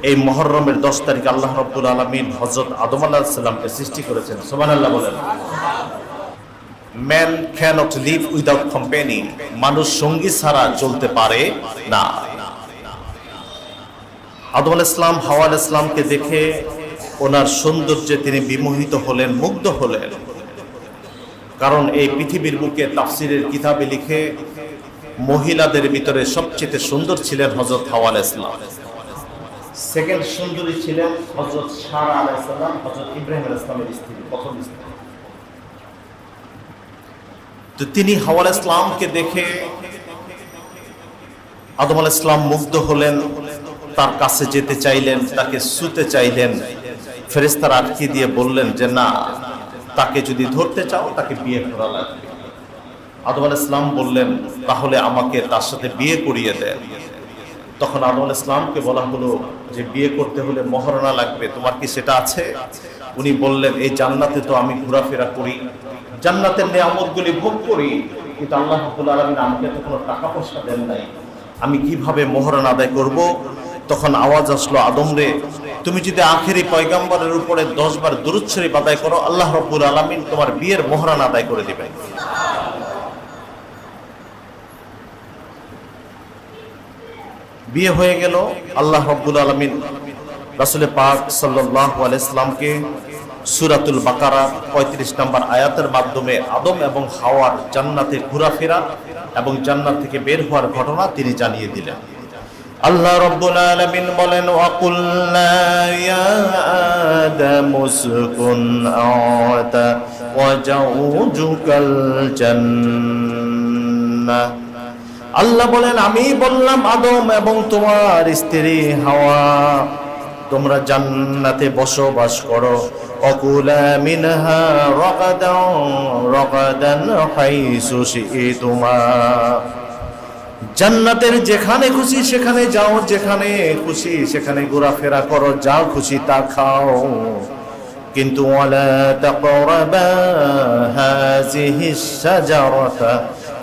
এই মুহররমের 10 তারিখে আল্লাহ রাব্বুল আলামিন হযরত আদম আলাইহিস সালামকে সৃষ্টি করেছেন। সুবহানাল্লাহ বলেন। Man cannot live without company, মানুষ সঙ্গী ছাড়া চলতে পারে না। আদম আলাইহিস সালাম হাওয়া আলাইহিস সালামকে দেখে ওনার সৌন্দর্যে তিনি বিমোহিত হলেন, মুগ্ধ হলেন। কারণ এই পৃথিবীর বুকে তাফসীরের কিতাবে লিখে মহিলাদের ভিতরে সবচেয়ে সুন্দর ছিলেন হযরত হাওয়া আলাইহিস সালাম। সেকেন্ড সুন্দরী ছিলেন হযরত সারা আলাইহিস সালাম, হযরত ইব্রাহিম আলাইহিস সালামের স্ত্রী, প্রথম স্ত্রী। তো তিনি হাওয়া আলাইহিস সালামকে দেখে আদম আলাইহিস সালাম মুগ্ধ হলেন, তার কাছে যেতে চাইলেন, তাকে ছুঁতে চাইলেন। ফেরেশতারা আটকে দিয়ে বললেন যে না, তাকে যদি ধরতে চাও তাকে বিয়ে করা লাগবে। আদম আলাইহিস সালাম বললেন তাহলে আমাকে তার সাথে বিয়ে করিয়ে দেন। তখন আদম আলাইহিস সালামকে বলা হলো যে বিয়ে করতে হলে মহরানা লাগবে, তোমার কি সেটা আছে? উনি বললেন এই জান্নাতে তো আমি ঘোরাফেরা করি, জান্নাতের নিয়ামতগুলি ভোগ করি, কিন্তু আল্লাহ রাব্বুল আলামিন আমাকে তো কোনো টাকা পয়সা দেন নাই, আমি কিভাবে মহরানা আদায় করব? তখন আওয়াজ আসলো, আদম রে, তুমি যদি আখেরি পয়গম্বরের উপরে 10 বার দুরূদ শরীফ আদায় করো, আল্লাহ রাব্বুল আলামিন তোমার বিয়ের মহরানা আদায় করে দিবেন। বিয়ে হয়ে গেল। আল্লাহ রাব্বুল আলামিন রাসূল পাক সাল্লাল্লাহু আলাইহি সাল্লামকে সূরাতুল বাকারা 35 নম্বর আয়াতের মাধ্যমে আদম এবং হাওয়ার জান্নাতে ঘোরাফেরা এবং জান্নাত থেকে বের হওয়ার ঘটনা তিনি জানিয়ে দিলেন। আল্লাহ রাব্বুল আলামিন বলেন, ওয়া কুলনা ইয়া আদামু উসকুন আনতা ওয়া জাওজুকাল জান্নাহ। আল্লাহ বলেন, আমি বললাম আদম এবং তোমার স্ত্রী হাওয়া তোমরা জান্নাতে বসবাস করো। অকুলা মিনহা রাগাদান হাইসু শি'তুমা, জান্নাতের যেখানে খুশি সেখানে যাও, যেখানে খুশি সেখানে ঘোরাফেরা করো, যা খুশি তা খাও, কিন্তু ওয়ালা তাকরাবা হাযিহিস শাজারাতা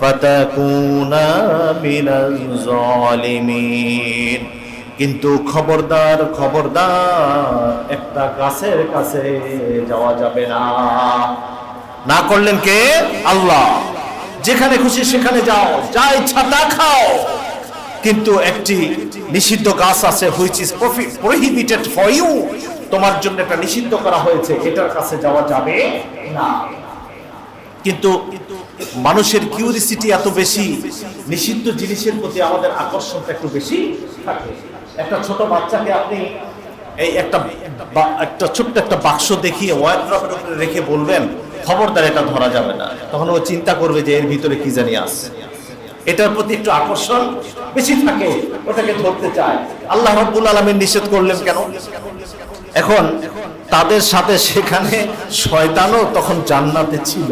ফাতাকুনা মিনাজ জালিমিন, কিন্তু খবরদার খবরদার একটা গাছের কাছে যাওয়া যাবে না। না করলেন কে? আল্লাহ। যেখানে খুশি সেখানে যাও, যা ইচ্ছা তা খাও, কিন্তু একটি নিষিদ্ধ গাছ আছে, which is prohibited for you, তোমার জন্য এটা নিষিদ্ধ করা হয়েছে, এটার কাছে যাওয়া যাবে না। কিন্তু মানুষের কিউরিসিটি এত বেশি, নিষিদ্ধ জিনিসের প্রতি আমাদের আকর্ষণটা একটু বেশি থাকে। একটা ছোট বাচ্চাকে আপনি এই একটা ছোট্ট একটা বাক্স দেখিয়ে ওয়ার্ড্রপের উপরে রেখে বলবেন খবরদার এটা ধরা যাবে না, তখন ও চিন্তা করবে যে এর ভিতরে কি জানি আছে, এটার প্রতি একটু আকর্ষণ বেশি থাকে, ওটাকে ধরতে চায়। আল্লাহ রাব্বুল আলামিন নিষেধ করলেন কেন? এখন তাদের সাথে সেখানে শয়তানও তখন জান্নাতে ছিল,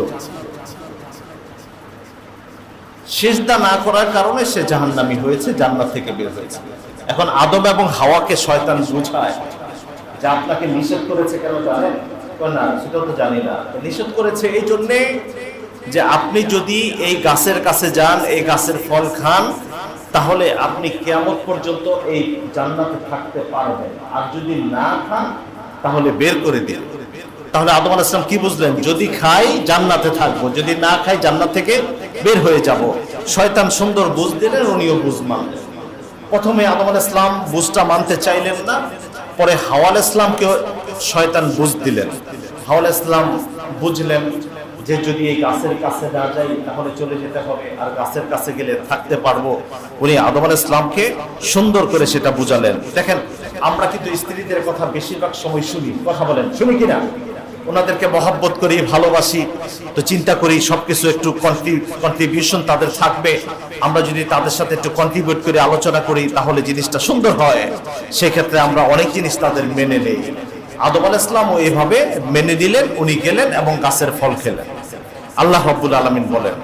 সিজদা না করার কারণে সে জাহান্নামী হয়েছে, জান্নাত থেকে বের হয়েছে। এখন আদম এবং হাওয়াকে শয়তান বুঝায় যে আপনাকে নিষেধ করেছে কেন জানেন? না, সেটাও তো জানি না। নিষেধ করেছে এই জন্যে যে আপনি যদি এই গাছের কাছে যান, এই গাছের ফল খান, তাহলে আপনি কিয়ামত পর্যন্ত এই জান্নাতে থাকতে পারবেন, আর যদি না খান তাহলে বের করে দিন। তাহলে আদম আলাইহিস সালাম কি বুঝলেন? যদি খাই জান্নাতে থাকবো, যদি না খাই জান্নাত থেকে বের হয়ে যাব। শয়তান সুন্দর বুঝ দিলেন, উনিও বুঝ মানলেন। প্রথমে আদম আলাইহিস সালাম বুঝটা মানতে চাইলেন না, পরে হাওয়া আলাইহিস সালামকে শয়তান বুঝ দিলেন। হাওয়া আলাইহিস সালাম বুঝলেন যে যদি এই গাছের কাছে না যাই তাহলে চলে যেতে হবে, আর গাছের কাছে গেলে থাকতে পারবো। উনি আদম আলাইহিস সালামকে সুন্দর করে সেটা বুঝালেন। দেখেন, আমরা কিন্তু স্ত্রীদের কথা বেশিরভাগ সময় শুনি, কথা বলেন, শুনি কিনা? ওনাদেরকে মহব্বত করি, ভালোবাসি, তো চিন্তা করি সবকিছু একটু কন্ট্রিবিউশন তাদের থাকবে। আমরা যদি তাদের সাথে একটু কন্ট্রিবিউট করে আলোচনা করি তাহলে জিনিসটা সুন্দর হয়। সেক্ষেত্রে আমরা অনেক জিনিস তাদের মেনে নেই। আদম আলাইহিস সালামও এইভাবে মেনে নিলেন, উনি গেলেন এবং গাছের ফল খেলেন। আল্লাহ রাব্বুল আলামিন বলেন,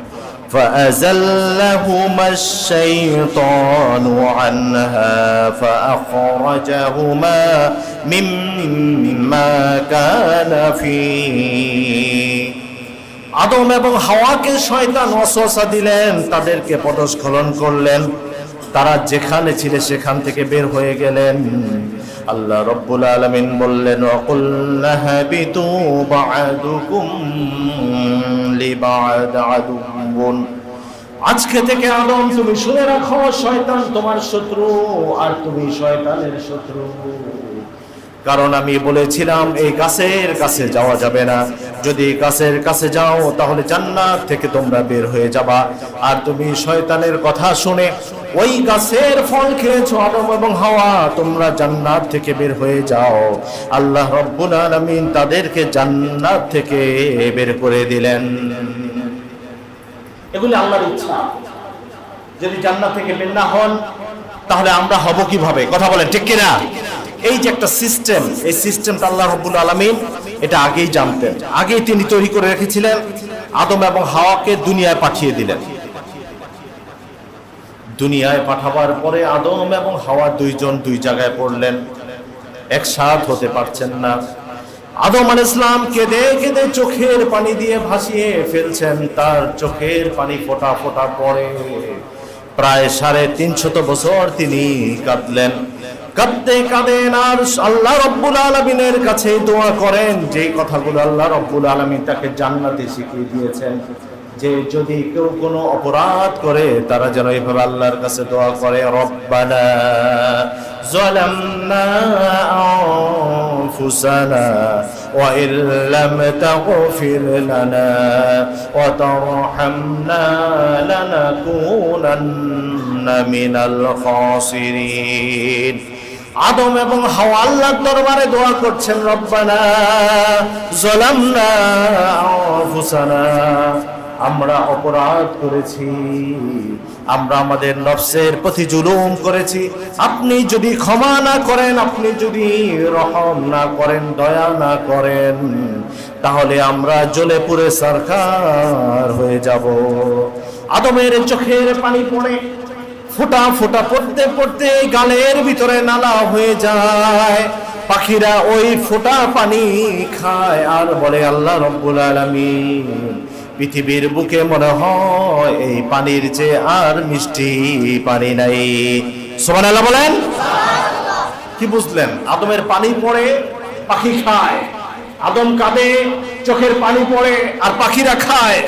فأزلهما الشيطان عنها فأخرجهما مما كان فيه। আদম এবং হাওয়াকে শয়তান ওয়াসওয়াসা দিলেন, তাদেরকে পদস্খলন করলেন, তারা যেখানে ছিল সেখান থেকে বের হয়ে গেলেন। আল্লাহ রাব্বুল আলামিন বললেন, ওয়াকুল্না হাবিতু বা'দুকুম লিবা'দ আদুউন। আজকে থেকে আদম তুমি শুনে রাখো, শয়তান তোমার শত্রু আর তুমি শয়তানের শত্রু। কারণ আমি বলেছিলাম এই গাছের কাছে যাওয়া যাবে না, যদি গাছের কাছে যাও তাহলে জান্নাত থেকে তোমরা বের হয়ে যাবা। আর তুমি শয়তানের কথা শুনে ওই গাছের ফল খেয়েছো আদম এবং হাওয়া, তোমরা জান্নাত থেকে বের হয়ে যাও। আল্লাহ রাব্বুল আলামিন তাদেরকে জান্নাত থেকে বের করে দিলেন। এগুলি আল্লাহর ইচ্ছা। যদি জান্নাত থেকে বের না হন তাহলে আমরা হব কিভাবে? কথা বলেন ঠিক কিনা? এই যে একটা সিস্টেম, এই সিস্টেমটা আল্লাহ রাব্বুল আলামিন এটা আগেই জানতেন, আগেই তিনি তৈরি করে রেখেছিলেন। আদম এবং হাওয়াকে দুনিয়ায় পাঠিয়ে দিলেন। দুনিয়ায় পাঠাবার পরে আদম এবং হাওয়া দুইজন দুই জায়গায় পড়লেন, একসাথ হতে পারছেন না। আদম আলাইহিস সালাম কেঁদে কেঁদে চোখের পানি দিয়ে ভাসিয়ে ফেলছেন, তার চোখের পানি ফোঁটা ফোঁটা পড়ে। প্রায় 350 বছর তিনি কাঁদলেন। কাঁদতে কাঁদেন আর আল্লাহ রাব্বুল আলামিনের কাছে দোয়া করেন, যে কথাগুলো আল্লাহ রাব্বুল আলামিন তাকে জান্নাতে শিখিয়ে দিয়েছেন, যে যদি কেউ কোনো অপরাধ করে তারা যেন এইভাবে আল্লাহর কাছে দোয়া করে, রব্বানা যালামনা আনফুসানা ওয়া ইল্লাম তাগফির লানা ওয়া তারহামনা লানাকুনান্না মিনাল খাসিরিন। আদম এবং হাওয়া আল্লাহর দরবারে দোয়া করছেন, রব্বানা যালামনা আনফুসানা, আমরা অপরাধ করেছি, আমরা আমাদের নফসের প্রতি জুলুম করেছি। আপনি যদি ক্ষমা না করেন, আপনি যদি রহম না করেন, দয়া না করেন, তাহলে আমরা জ্বলে পুড়ে সরকার হয়ে যাব। আদমের চোখের পানি পড়ে ফোঁটা ফোঁটা পড়তে পড়তে গালের ভিতরে নালা হয়ে যায়। পাখিরা ওই ফোঁটা পানি খায় আর বলে, আল্লাহ রাব্বুল আলামিন, পৃথিবীর বুকে মনে হয় এই পানির যে আর মিষ্টি পানি নাই। সুবহানাল্লাহ বলেন। কি বুঝলেন? আদমের পানি পড়ে পাখি খায়, আদম কাঁদে চোখের পানি পড়ে আর পাখিরা খায়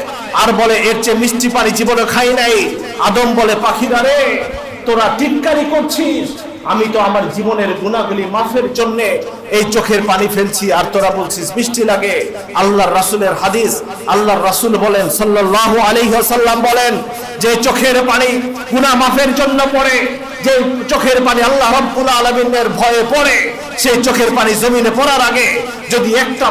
আর বলে এর চেয়ে মিষ্টি পানি জীবনে খাই নাই। আদম বলে, পাখিরা রে, তোরা টিটকারি করছিস, আমি তো আমার জীবনের গুনাহগুলি মাফের জন্য এই চোখের পানি ফেলছি, আর তোরা বলছিস মিষ্টি লাগে। আল্লাহর রাসূলের হাদিস, আল্লাহর রাসূল বলেন সাল্লাল্লাহু আলাইহি ওয়াসাল্লাম বলেন, যে চোখের পানি গুনাহ মাফের জন্য পড়ে, যে চোখের পানি আল্লাহ রাব্বুল আলামিনের ভয়ে পড়ে, সেই চোখের পানি জমিনে পড়ার আগে যদি একটা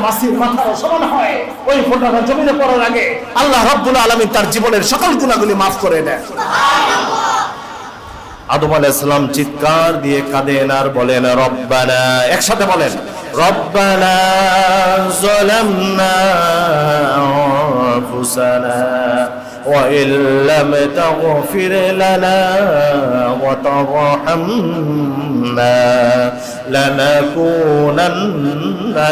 মাছির মাথার সমান হয়, ওই ফোঁটাটা জমিনে পড়ার আগে আল্লাহ রাব্বুল আলামিন তার জীবনের সকল গুনাহগুলি মাফ করে দেন। আদম আলাইহিস সালাম চিৎকার দিয়ে কাঁদেন আর বলেন, রব্বানা, একসাথে বলেন, রব্বানা যালামনা আনফুসানা ওয়া ইল্লাম তাগফির লানা ওয়া তারহামনা লানাকুনান্না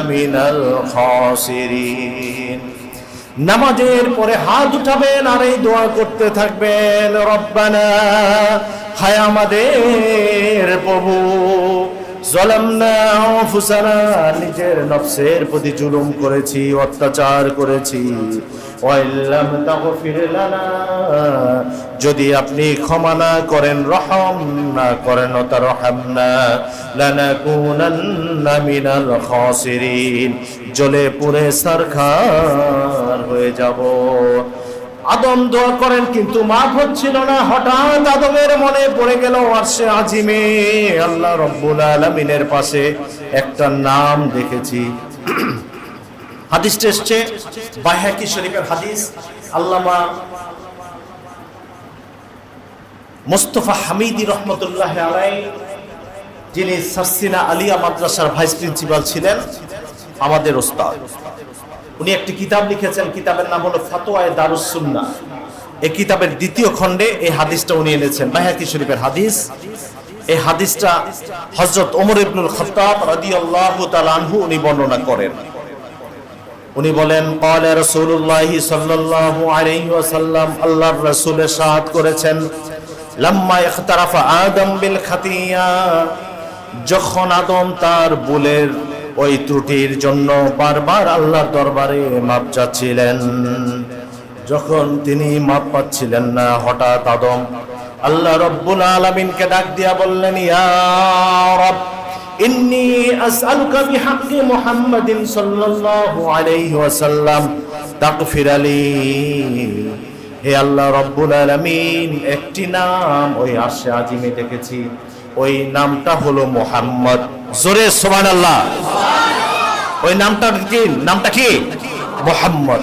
মিনাল খাসিরিন। নামাজের পরে হাত উঠাবেন আর এই দোয়া করতে থাকবেন, রব্বানা, হায় আমাদের প্রভু, যালামনা আনফুসানা, নিজের নফসের প্রতি জুলুম করেছি, অত্যাচার করেছি, ওয়া ইল্লাম তাগফির লানা, যদি আপনি ক্ষমা না করেন, রহম না করেন, ওয়া তারহামনা লানাকুনান্না মিনাল খাসিরিন, জ্বলে পুড়ে সরখার হয়ে যাব। আদম দোয়া করেন কিন্তু মাফ হচ্ছিল না। হঠাৎ আদমের মনে পড়ে গেল আরশে আজিমে আল্লাহ রাব্বুল আলামিনের পাশে একটা নাম দেখেছি। হাদিসটা এসছে বাইহাকি শরীফের হাদিস। আল্লামা মুস্তাফা হামিদি রহমতুল্লাহ আলাইহি, যিনি সারসিনা আলিয়া মাদ্রাসার ভাইস প্রিন্সিপাল ছিলেন, আমাদের ওস্তাদ, উনি একটি কিতাব লিখেছেন, কিতাবের নাম হলো ফাতোয়ায়ে দারুস সুন্নাহ। এই কিতাবের দ্বিতীয় খণ্ডে এই হাদিসটা উনি এনেছেন, বাইহাকি শরীফের হাদিস। এই হাদিসটা হযরত ওমর ইবনুল খাত্তাব রাদিয়াল্লাহু তাআলা আনহু উনি বর্ণনা করেন। উনি বলেন, ক্বালা রাসূলুল্লাহ সাল্লাল্লাহু আলাইহি ওয়াসাল্লাম, আল্লাহর রাসূল ইরশাদ করেছেন, লাম্মা ইখতারাফা আদম বিল খাতিয়া, যখন আদম তার ভুলের ওই ত্রুটির জন্য বারবার আল্লাহর দরবারে মাপ চাচ্ছিলেন, যখন তিনি মাপ পাচ্ছিলেন না, হঠাৎ আদম আল্লাহ রাব্বুল আলামিনকে ডাক দিয়া বললেন, ইয়া রাব ইন্নী আসআলুকা বিহাক্কি মুহাম্মাদিন সাল্লাল্লাহু আলাইহি ওয়াসাল্লাম তাগফির আলী। হে আল্লাহ রাব্বুল আলামিন, একটি নাম ওই আরশে আজিমে দেখেছি, ওই নামটা হলো মুহাম্মদ। জোরে সুবহানাল্লাহ। ওই নামটা কি? মুহাম্মদ।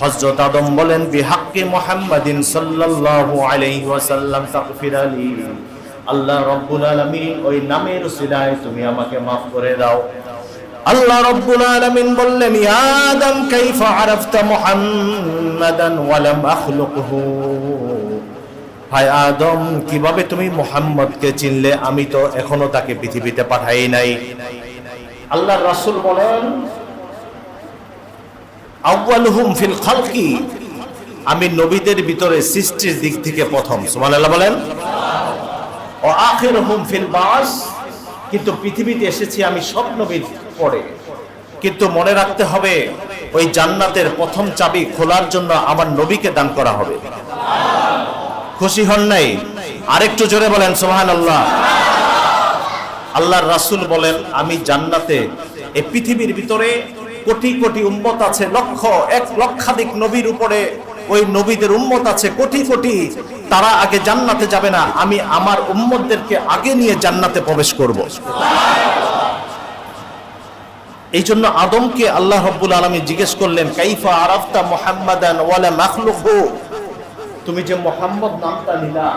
হযরত আদম বলেন, বিহাক্কি মুহাম্মাদিন সাল্লাল্লাহু আলাইহি ওয়াসাল্লাম তাগফির আলী। আল্লাহ রাব্বুল আলামিন, ওই নামের উসিলায় তুমি আমাকে maaf করে দাও। আল্লাহ রাব্বুল আলামিন বললেন, ইয়া আদম কাইফা আরাফতা মুহাম্মাদান ওয়া লাম আখলুকহু। হায় আদম, কিভাবে তুমি মুহাম্মদকে চিনলে? আমি তো এখনো তাকে পৃথিবীতে পাঠাই নাই। আল্লাহর রাসূল বলেন, আউয়ালুহুম ফিল খালকি, আমি নবীদের ভিতরে সৃষ্টির দিক থেকে প্রথম। সুবহানাল্লাহ বলেন। ও আখিরুহুম ফিল বাস, কিন্তু পৃথিবীতে এসেছি আমি সব নবীর পরে। কিন্তু মনে রাখতে হবে, ওই জান্নাতের প্রথম চাবি খোলার জন্য আমার নবীকে দান করা হবে। খুশি হন নাই? আরেকটু জোরে বলেন সুবহানাল্লাহ। আল্লাহর রাসূল বলেন, আমি জান্নাতে, এই পৃথিবীর ভিতরে কোটি কোটি উম্মত আছে, এক লক্ষাধিক নবীর উপরে ওই নবীদের উম্মত আছে কোটি কোটি। তারা আগে জান্নাতে যাবে না, আমি আমার উম্মতদেরকে আগে নিয়ে জান্নাতে প্রবেশ করব। এই জন্য আদমকে আল্লাহ রাব্বুল আলামিন জিজ্ঞেস করলেন, কাইফা আরাফতা মুহাম্মাদান ওয়া লা মাখলুকহু, তুমি যে মুহাম্মদ নামটা নিলা,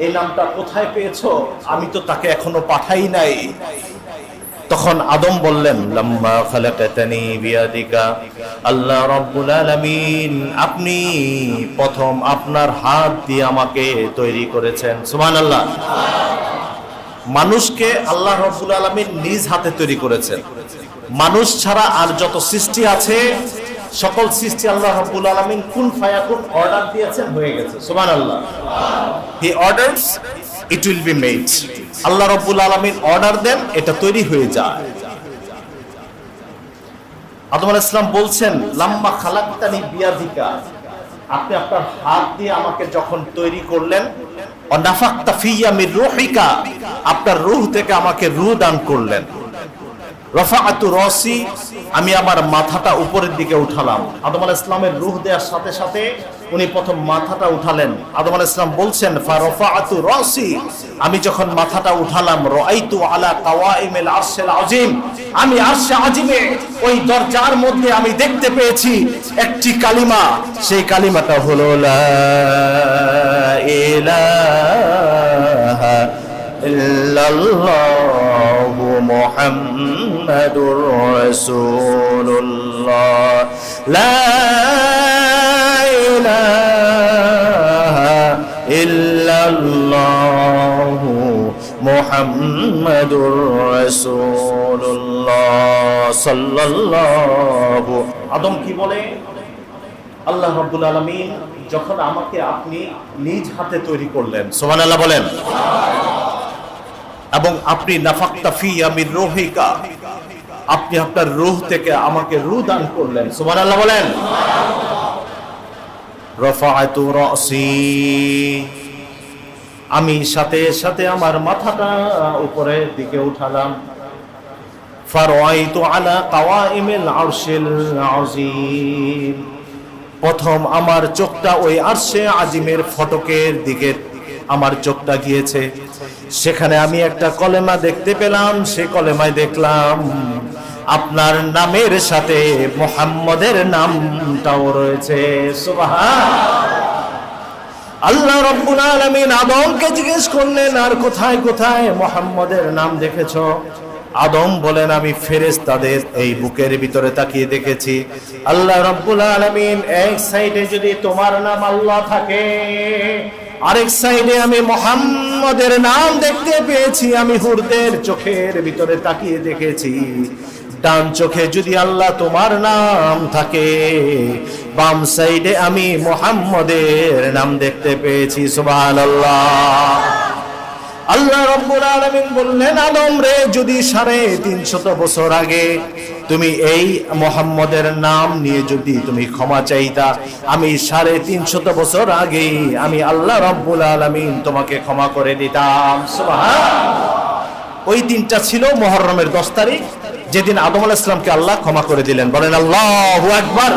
এই নামটা কোথায় পেয়েছো? আমি তো তাকে এখনো পাঠাই নাই। তখন আদম বললেন, লাম্মা খালাকাতানি বিয়াদিকা, আল্লাহ রাব্বুল আলামিন, আপনি প্রথম আপনার হাত দিয়ে আমাকে তৈরি করেছেন। সুবহানাল্লাহ। মানুষকে আল্লাহ রাব্বুল আলামিন নিজ হাতে তৈরি করেছেন। মানুষ ছাড়া আর যত সৃষ্টি আছে, সকল সৃষ্টি আল্লাহ রাব্বুল আলামিন কুন ফায়াকুন অর্ডার দিয়েছেন, হয়ে গেছে। সুবহানাল্লাহ। He orders, it will be made. আল্লাহ রাব্বুল আলামিন অর্ডার দেন, এটা তৈরি হয়ে যায়। আদম আলাইহিস সালাম বলছেন, লাম্মা খালাকতানি বিয়াদিকা, আপনি আপনার হাত দিয়ে আমাকে যখন তৈরি করলেন, ওয়া নাফাখতা ফিয়া মির রূহিকা, আপনার রূহ থেকে আমাকে রূহ দান করলেন। রাফাআতু রাসি, আমি আমার মাথাটা উপরের দিকে উঠালাম। আদম আলাইহিস সালামের রূহ দেওয়ার সাথে সাথে উনি প্রথম মাথাটা উঠালেন। আদম আলাইহিস সালাম বলছেন, ফারাফাআতু রাসি, আমি যখন মাথাটা উঠালাম, রাআইতু আলা কাওয়াইমিল আরশিল আযীম, আমি আরশে আজিমে ওই দরজার মধ্যে আমি দেখতে পেয়েছি একটি কালিমা। সেই কালিমাটা হলো লা ইলাহা ইল্লাল্লাহু মুহাম্মাদুর রাসূলুল্লাহ, লা ইলাহা ইল্লাল্লাহু মুহাম্মাদুর রাসূলুল্লাহ সাল্লাল্লাহু। আদম কি বলে? আল্লাহ রাব্বুল আলামিন যখন আমাকে আপনি নিজ হাতে তৈরি করলেন, সুবহানাল্লাহ বলেন, এবং আপনি নাফাখতা ফিয়া মির রূহিকা, আপনি আপনার রূহ থেকে আমাকে রূহ দান করলেন, সুবহানাল্লাহ বলেন। রাফাআতু রাসি, আমি সাথে সাথে আমার মাথাটা উপরের দিকে উঠালাম। ফারাআইতু আলা কাওয়াইমিল আরশিল আযীম, প্রথম আমার চোখটা ওই আরশে আজিমের ফটকের দিকে আমার চোখটা গিয়েছে। সেখানে আমি একটা কলেমা দেখতে পেলাম। সে কলেমায় দেখলাম আপনার নামের সাথে মুহাম্মদের নামটাও রয়েছে। সুবহানাল্লাহ। আল্লাহ রাব্বুল আলামিন আদমকে জিজ্ঞেস করলেন, আর কোথায় কোথায় মুহাম্মদের নাম দেখেছো? আদম বলেন, আমি ফেরেশতাদের এই বুকের ভিতরে তাকিয়ে দেখেছি। আল্লাহ রাব্বুল আলামিন, এক সাইডে যদি তোমার নাম আল্লাহ থাকে, আরেক সাইডে আমি মুহাম্মদের নাম দেখতে পেয়েছি। আমি হুরদের চোখের ভিতরে তাকিয়ে দেখেছি, ডান চোখে যদি আল্লাহ তোমার নাম থাকে, বাম সাইডে আমি মুহাম্মদের নাম দেখতে পেয়েছি। সুবহানাল্লাহ। আল্লাহ রাব্বুল আলামিন বললেন, আদম রে, যদি 350 বছর আগে তুমি এই মুহাম্মদের নাম নিয়ে যদি তুমি ক্ষমা চাইতা, আমি 350 বছর আগে আমি আল্লাহ রাব্বুল আলামিন তোমাকে ক্ষমা করে দিতাম। সুবহানাল্লাহ। ওই দিনটা ছিল মুহররমের 10 তারিখ, যেদিন আদম আলাইহিস সালামকে আল্লাহ ক্ষমা করে দিলেন। বলেন আল্লাহু আকবার।